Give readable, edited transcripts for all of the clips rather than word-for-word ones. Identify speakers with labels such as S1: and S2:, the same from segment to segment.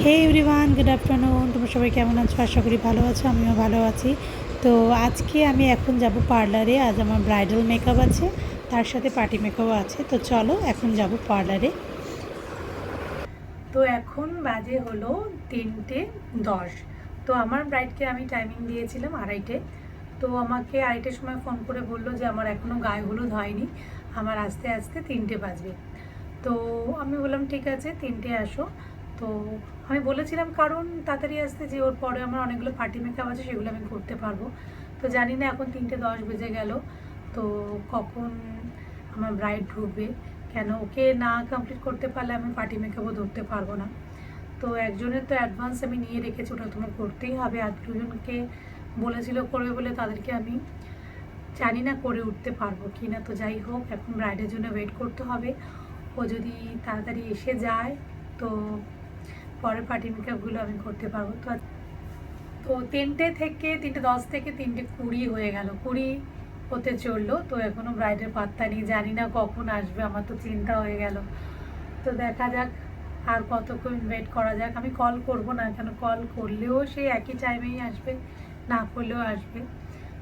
S1: হে everyone, good afternoon. তোমরা সবাই কেমন আছো? আশা করি ভালো আছো, আমিও ভালো আছি। তো আজকে আমি এখন যাব পার্লারে। আজ আমার ব্রাইডাল মেকআপ আছে, তার সাথে পার্টি মেকআপও আছে। তো চলো এখন যাব পার্লারে। তো এখন বাজে হলো 3:10। তো আমার ব্রাইডকে আমি টাইমিং দিয়েছিলাম 2:30। তো আমাকে 2:30টার সময় ফোন করে বললো যে আমার এখনও গায়ে হলুদ হয়নি, আমার আস্তে আস্তে 3টে বাজবে। তো আমি বললাম ঠিক আছে, 3টে আসো। তো আমি বলেছিলাম কারণ তাড়াতাড়ি আসতে, যে ওর পরে আমার অনেকগুলো পার্টি মেকআপ আছে, সেগুলো আমি করতে পারবো। তো জানি না এখন 3:10 বেজে গেল, তো কখন আমার ব্রাইড ঢুকবে, কেন ওকে না কমপ্লিট করতে পারলে আমি পার্টি মেকআপও ধরতে পারবো না। তো একজনের তো অ্যাডভান্স আমি নিয়ে রেখেছি, ওটা তোমার করতেই হবে। আর দুজনকে বলেছিল করবে বলে, তাদেরকে আমি জানি না করে উঠতে পারবো কি না। তো যাই হোক, এখন ব্রাইডের জন্য ওয়েট করতে হবে। ও যদি তাড়াতাড়ি এসে যায় তো পরে পার্টি মেকআপগুলো আমি করতে পারবো। তো 3:10 থেকে 3:20 হয়ে গেল, 20 হতে চললো। তো এখনও ব্রাইডের পাত্তা নেই, জানি না কখন আসবে, আমার তো চিন্তা হয়ে গেল। তো দেখা যাক আর কতক্ষণ ওয়েট করা যাক। আমি কল করব না, কেন কল করলেও সেই একই টাইমেই আসবে, না করলেও আসবে।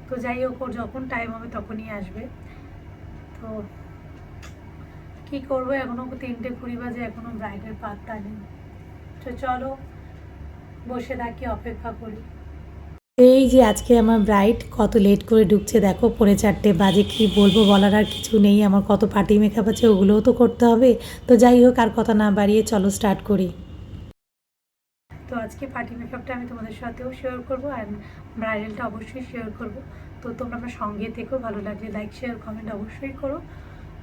S1: তো যাই হোক, ওর যখন টাইম হবে তখনই আসবে। তো কী করবো, এখনও 3:20 বাজে, এখনও ব্রাইডের পাত্তা নেই। তো চলো বসে থাকি, অপেক্ষা করি। এই যে আজকে আমার ব্রাইড কত লেট করে ঢুকছে দেখো, 4:45 বাজে। কি বলবো, বলার আর কিছু নেই। আমার কত পার্টি মেকআপ আছে, ওগুলোও তো করতে হবে। তো যাই হোক, আর কথা না বাড়িয়ে চলো স্টার্ট করি। তো আজকে পার্টি মেকআপটা আমি তোমাদের সাথেও শেয়ার করবো, অ্যান্ড ব্রাইডালটা অবশ্যই শেয়ার করব। তো তোমরা আমার সঙ্গে থেকেও, ভালো লাগলে লাইক শেয়ার কমেন্ট অবশ্যই করো।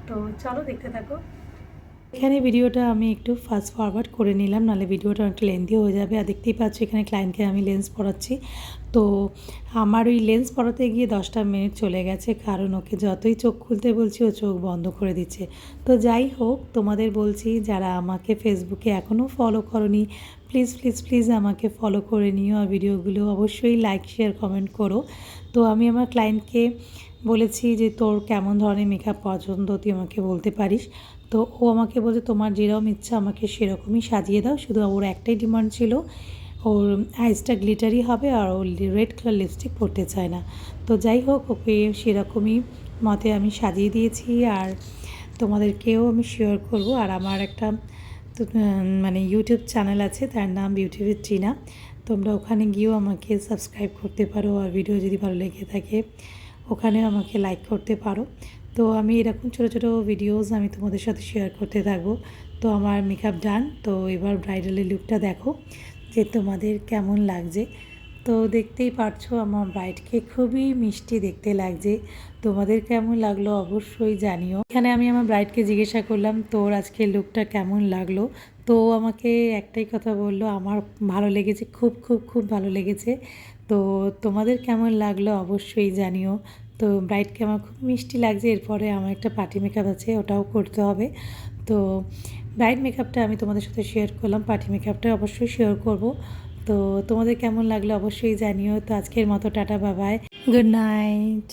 S1: তো চলো দেখতে থাকো। এখানে ভিডিওটা আমি একটু ফাস্ট ফরওয়ার্ড করে নিলাম, নাহলে ভিডিওটা অনেকটা লেন্দি হয়ে যাবে। আর দেখতেই পাচ্ছ এখানে ক্লায়েন্টকে আমি লেন্স পরাচ্ছি। তো আমার ওই লেন্স পরাতে গিয়ে 10টা মিনিট চলে গেছে, কারণ ওকে যতই চোখ খুলতে বলছি ও চোখ বন্ধ করে দিচ্ছে। তো যাই হোক, তোমাদের বলছি যারা আমাকে ফেসবুকে এখনও ফলো করোনি, প্লিজ প্লিজ প্লিজ আমাকে ফলো করে নিও। আর ভিডিওগুলো অবশ্যই লাইক শেয়ার কমেন্ট করো। তো আমি আমার ক্লায়েন্টকে বলেছি যে তোর কেমন ধরনের মেকআপ পছন্দ তুই আমাকে বলতে পারিস। তো ও আমাকে বলছে তোমার যেরকম ইচ্ছা আমাকে সেরকমই সাজিয়ে দাও। শুধু ওর একটাই ডিমান্ড ছিল, ওর আইসটা গ্লিটারি হবে আর ও রেড কালার লিপস্টিক পরতে চায় না। তো যাই হোক, ওকে সেরকমই মতে আমি সাজিয়ে দিয়েছি। আর তোমাদেরকেও আমি শেয়ার করব। আর আমার একটা মানে ইউটিউব চ্যানেল আছে, তার নাম বিউটি উইথ টিনা। তোমরা ওখানে গিয়েও আমাকে সাবস্ক্রাইব করতে পারো, আর ভিডিও যদি ভালো লেগে থাকে ওখানেও আমাকে লাইক করতে পারো। তো আমি এরকম ছোটো ছোটো ভিডিওস আমি তোমাদের সাথে শেয়ার করতে থাকবো। তো আমার মেকআপ ডান। তো এবার ব্রাইডালের লুকটা দেখো যে তোমাদের কেমন লাগছে। তো দেখতেই পারছো আমার ব্রাইডকে খুবই মিষ্টি দেখতে লাগছে। তোমাদের কেমন লাগলো অবশ্যই জানিও। এখানে আমি আমার ব্রাইডকে জিজ্ঞাসা করলাম তোর আজকে লুকটা কেমন লাগলো। তো আমাকে একটাই কথা বললো, আমার ভালো লেগেছে, খুব খুব খুব ভালো লেগেছে। তো তোমাদের কেমন লাগলো অবশ্যই জানিও। তো ব্রাইডকে আমার খুব মিষ্টি লাগছে। এরপরে আমার একটা পার্টি মেকআপ আছে, ওটাও করতে হবে। তো ব্রাইড মেকআপটা আমি তোমাদের সাথে শেয়ার করলাম, পার্টি মেকআপটা অবশ্যই শেয়ার করব। তো তোমাদের কেমন লাগলো অবশ্যই জানিও। তো আজকের মতো tata, bye bye, good night.